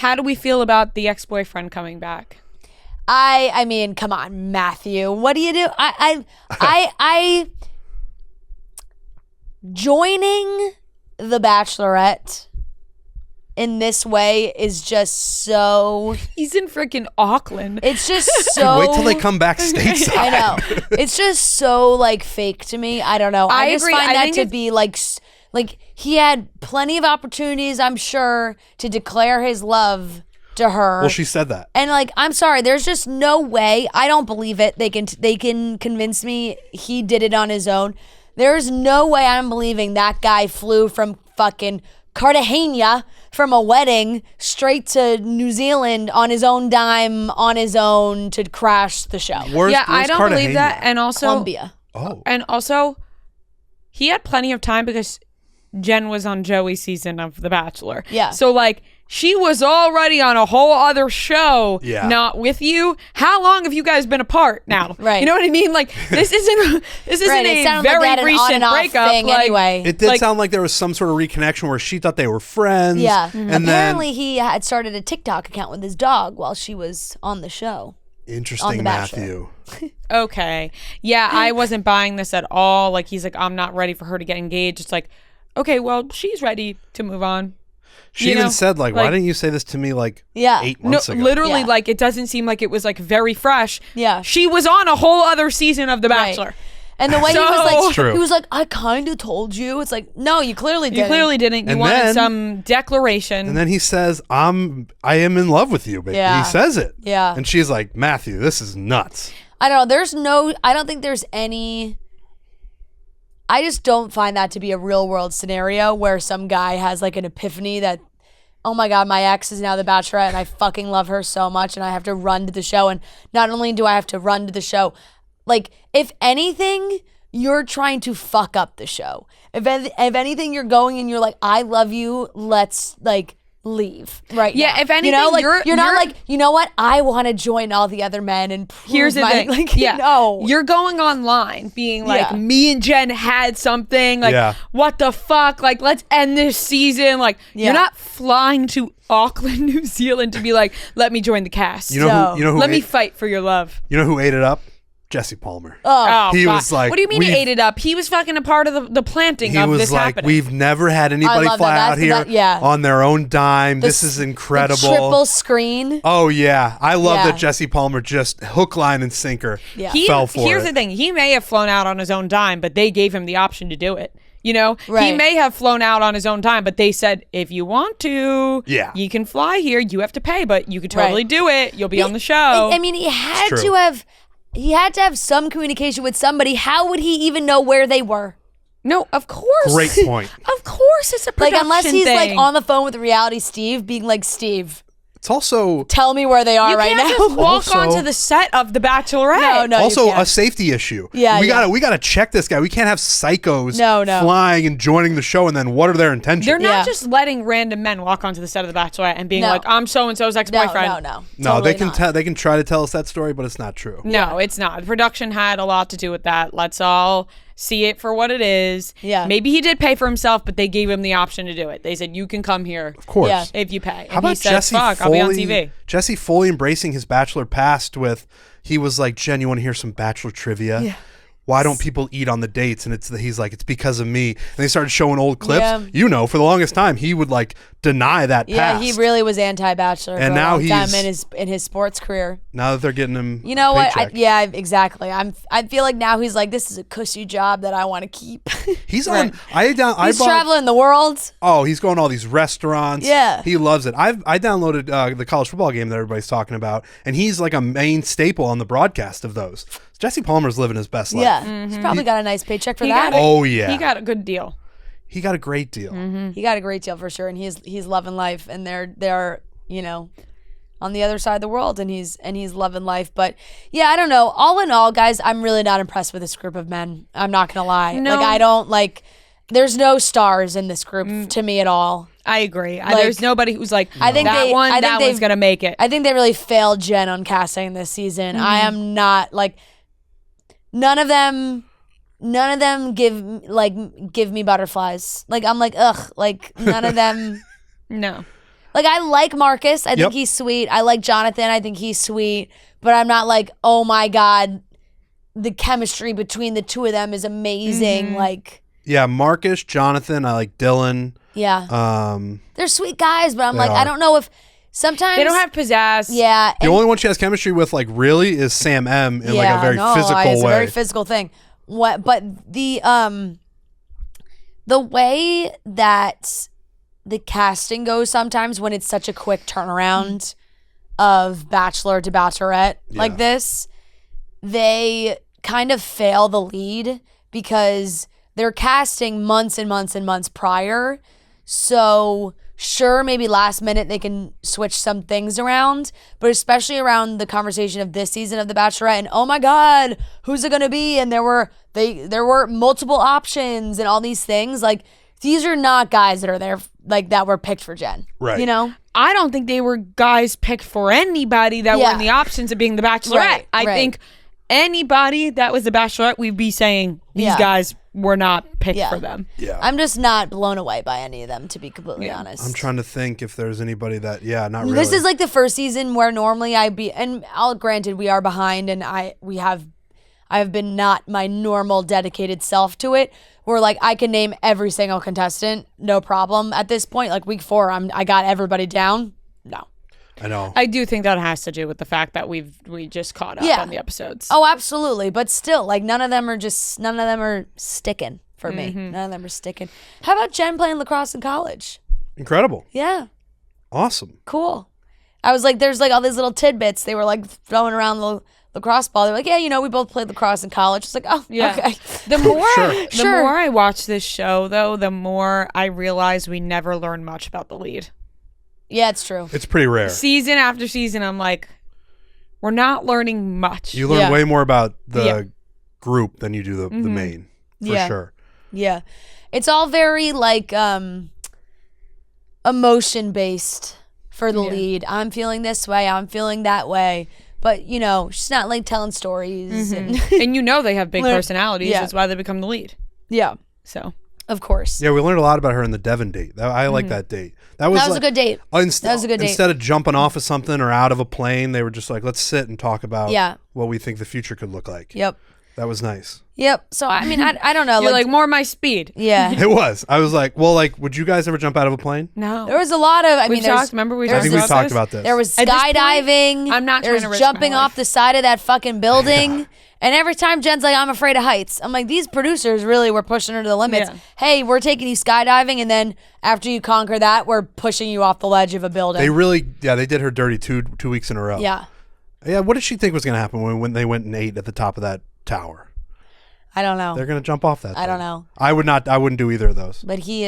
How do we feel about the ex-boyfriend coming back? I mean, come on, Matthew. What do you do? I joining the Bachelorette in this way is just so. He's in freaking Auckland. It's just so. Wait till they come back stateside. I know. It's just so like fake to me. I don't know. I just agree. find I that think to be like he had plenty of opportunities, I'm sure, to declare his love to her. Well, she said that. And like, I'm sorry, there's just no way. I don't believe it. They can convince me he did it on his own. There's no way I'm believing that guy flew from fucking Cartagena from a wedding straight to New Zealand on his own dime, on his own to crash the show. Where's I don't Cartagena? believe that. And also, Colombia. Oh. And also, he had plenty of time because Jenn was on Joey's season of The Bachelor. Yeah. So like, she was already on a whole other show, not with you. How long have you guys been apart now? Right. You know what I mean? Like, this isn't Right, a it sounded very like they had an on recent and off breakup. thing like, anyway. It did Like- sound like there was some sort of reconnection where she thought they were friends. Yeah. And Apparently he had started a TikTok account with his dog while she was on the show. then on interesting, The Matthew. Okay. Yeah, I wasn't buying this at all. Like, he's like, I'm not ready for her to get engaged. It's like, okay, well, she's ready to move on. She You even know, said, why like- didn't you say this to me 8 No, months ago? literally, Yeah. like, it doesn't seem like it was, like, very fresh. Yeah. She was on a whole other season of The Right. Bachelor. And the way True. he was like, I kind of told you. It's like, no, you clearly didn't. You clearly didn't. You And wanted then- some declaration. And then he says, I am in love with you, baby. Yeah. He says it. Yeah. And she's like, Matthew, this is nuts. I don't know. I don't think there's any. I just don't find that to be a real world scenario where some guy has like an epiphany that, oh my God, my ex is now the Bachelorette and I fucking love her so much and I have to run to the show. And not only do I have to run to the show, like, if anything, you're trying to fuck up the show. If anything, you're going and you're like, I love you, let's like leave right Yeah, now. if anything, you know, like, you're not like, you know what, I want to join all the other men and prove Here's the thing. like, yeah. no. You're going online being like, Yeah. me and Jenn had something. Like, Yeah. what the fuck? Like, let's end this season. Like, Yeah. you're not flying to Auckland, New Zealand to be like, let me join the cast. You know who let me ate, fight for your love. you know who ate it up? Jesse Palmer. Oh, He God. was like, what do you mean he we've- ate it up? He was fucking a part of the planting He of was this like, happening. we've never had anybody love fly that. out here Yeah. on their own dime. This is The incredible. triple screen. Oh, yeah. I love Yeah. that Jesse Palmer just hook, line, and sinker Yeah. fell for Here's it. the thing. He may have flown out on his own dime, but they gave him the option to do it. You know, he Right. may have flown out on his own time, but they said, if you want to, Yeah. you can fly here. You have to pay, but you could totally Right. do it. You'll be on the show. I mean, he had true. to have. He had to have some communication with somebody. How would he even know where they were? No, of course. Great point. Of course, it's a Like, production unless he's like thing. on the phone with reality Steve, being like, Steve, It's also tell me where they are You right can't now. just walk Also- onto the set of The Bachelorette. No, also you can't. a safety issue. Yeah, we yeah. gotta check this guy. We can't have psychos No. flying and joining the show, and then what are their intentions? They're not Yeah. just letting random men walk onto the set of The Bachelorette and being No. like, I'm so-and-so's ex-boyfriend. No. No, Totally they can not. they can try to tell us that story, but it's not true. No, it's not. Production had a lot to do with that. Let's all see it for what it is. Yeah. Maybe he did pay for himself, but they gave him the option to do it. They said, you can come here Of course. Yeah. if you pay. How about he said, Jesse fuck, Foley? I'll be on TV. Jesse Foley embracing his Bachelor past with, he was like, Jen, you want to hear some Bachelor trivia? Yeah. Why don't people eat on the dates? And he's like, it's because of me. And they started showing old clips. Yeah. You know, for the longest time, he would like deny that Yeah, past. he really was anti-Bachelor And for now a long time he's- in his sports career. Now that they're getting him, You know a what? paycheck. Yeah, exactly. I feel like now he's like, this is a cushy job that I want to keep. He's on. I He's bought. traveling the world. Oh, he's going to all these restaurants. Yeah. He loves it. I downloaded the college football game that everybody's talking about, and he's like a main staple on the broadcast of those. Jesse Palmer's living his best life. Yeah, he's probably got a nice paycheck for He that. got it. Oh yeah. He got a good deal. He got a great deal. He got a great deal for sure, and he's loving life, and they're on the other side of the world, and he's loving life. But yeah, I don't know. All in all, guys, I'm really not impressed with this group of men. I'm not gonna lie. No. Like, I don't like. There's no stars in this group to me at all. I agree. Like, There's nobody who's like, I think that one's they've- going to make it. I think they really failed Jenn on casting this season. I am not like. None of them give me butterflies. Like, I'm like, ugh. Like, none of them. No. Like, I like Marcus. I think Yep. he's sweet. I like Jonathan. I think he's sweet. But I'm not like, oh my God, the chemistry between the two of them is amazing. Like, Yeah, Marcus, Jonathan, I like Dylan. yeah. They're sweet guys, but I'm like, I don't know if sometimes. They don't have pizzazz. Yeah. The only one she has chemistry with, like, really, is Sam M in like a very physical it's way. a very physical thing. But the way that the casting goes sometimes when it's such a quick turnaround of Bachelor to Bachelorette like this, they kind of fail the lead because they're casting months and months and months prior. So sure, maybe last minute they can switch some things around, but especially around the conversation of this season of The Bachelorette and oh my God, who's it gonna be? And there were multiple options and all these things. Like, these are not guys that are there like that were picked for Jen. Right. You know? I don't think they were guys picked for anybody that were in the options of being the Bachelorette. Right, I right. think anybody that was the Bachelorette, we'd be saying these guys were not picked for them. Yeah. I'm just not blown away by any of them, to be completely honest. I'm trying to think if there's anybody that, not really. This is like the first season where normally granted we are behind and I've been not my normal dedicated self to it. Where like I can name every single contestant, no problem at this point. Like week 4, I got everybody down. No. I know. I do think that has to do with the fact that we just caught up on the episodes. Oh, absolutely. But still, like none of them are sticking for me. Mm-hmm. None of them are sticking. How about Jen playing lacrosse in college? Incredible. Yeah. Awesome. Cool. I was like, there's like all these little tidbits. They were like throwing around the lacrosse ball. They're like, yeah, we both played lacrosse in college. It's like, oh, Yeah. okay. The more Sure. more I watch this show, though, the more I realize we never learn much about the lead. Yeah, it's true. It's pretty rare. Season after season, I'm like, we're not learning much. You learn way more about the Yeah. group than you do the main, for sure. Yeah. It's all very like emotion based for the lead. I'm feeling this way, I'm feeling that way. But, she's not like telling stories. And And they have big personalities. Yeah. That's why they become the lead. yeah, So of course. Yeah, we learned a lot about her in the Devon date. I like that date. That was a good date. That was a good date. Instead of jumping off of something or out of a plane, they were just like, let's sit and talk about what we think the future could look like. Yep. That was nice. Yep. So, I mean, I don't know. you're like more my speed. yeah. It was. I was like, well, like, would you guys ever jump out of a plane? No. There was a lot of, We've talked. Remember we I talked think about we've talked this? about this. There was At this point, skydiving. I'm not There trying to was risk jumping my off life. the side of that fucking building. And every time Jen's like, I'm afraid of heights. I'm like, these producers really were pushing her to the limits. Yeah. Hey, we're taking you skydiving, and then after you conquer that, we're pushing you off the ledge of a building. They really, they did her dirty two weeks in a row. Yeah. Yeah, what did she think was going to happen when they went and ate at the top of that tower? I don't know. They're going to jump off that I don't thing. know. I wouldn't do either of those. But he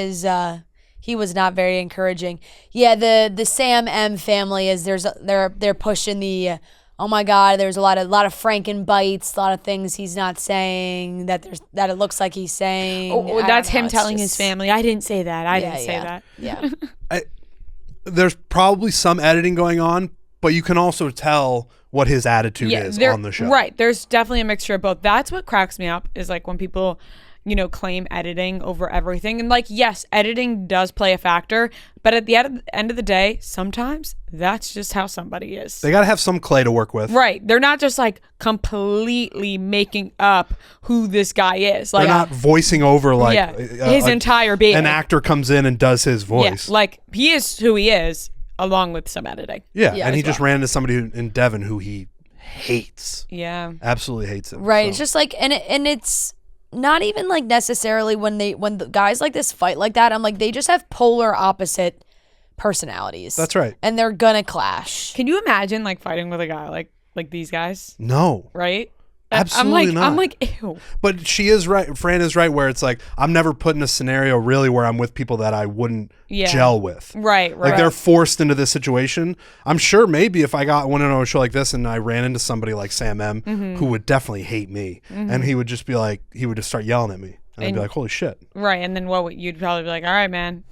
was not very encouraging. Yeah, the Sam M family they're pushing the oh my God, there's a lot of Franken bites, a lot of things he's not saying that it looks like he's saying. Oh, I that's don't know, him it's telling just- his family. I didn't say that. I didn't say that. Yeah. There's probably some editing going on, but you can also tell what his attitude is on the show. Right. There's definitely a mixture of both. That's what cracks me up is like when people, claim editing over everything. And like, yes, editing does play a factor, but at the end of the day, sometimes that's just how somebody is. They got to have some clay to work with. Right. They're not just like completely making up who this guy is. Like They're not voicing over like his entire being. An actor comes in and does his voice. Yeah, like he is who he is, along with some editing. Yeah, Yeah, and he as just ran into somebody in Devon who he hates. Yeah. Absolutely hates him. Right. So. It's just like and it's not even like necessarily when the guys like this fight like that, I'm like they just have polar opposite personalities. That's right. And they're gonna clash. Can you imagine like fighting with a guy like these guys? No. Right? Absolutely not. I'm like, ew. But she is right. Fran is right where it's like, I'm never put in a scenario really where I'm with people that I wouldn't gel with. Right. Like they're forced into this situation. I'm sure maybe if I went on a show like this and I ran into somebody like Sam M, who would definitely hate me, and he would just start yelling at me. And I'd be like, holy shit. Right. And then you'd probably be like, all right, man.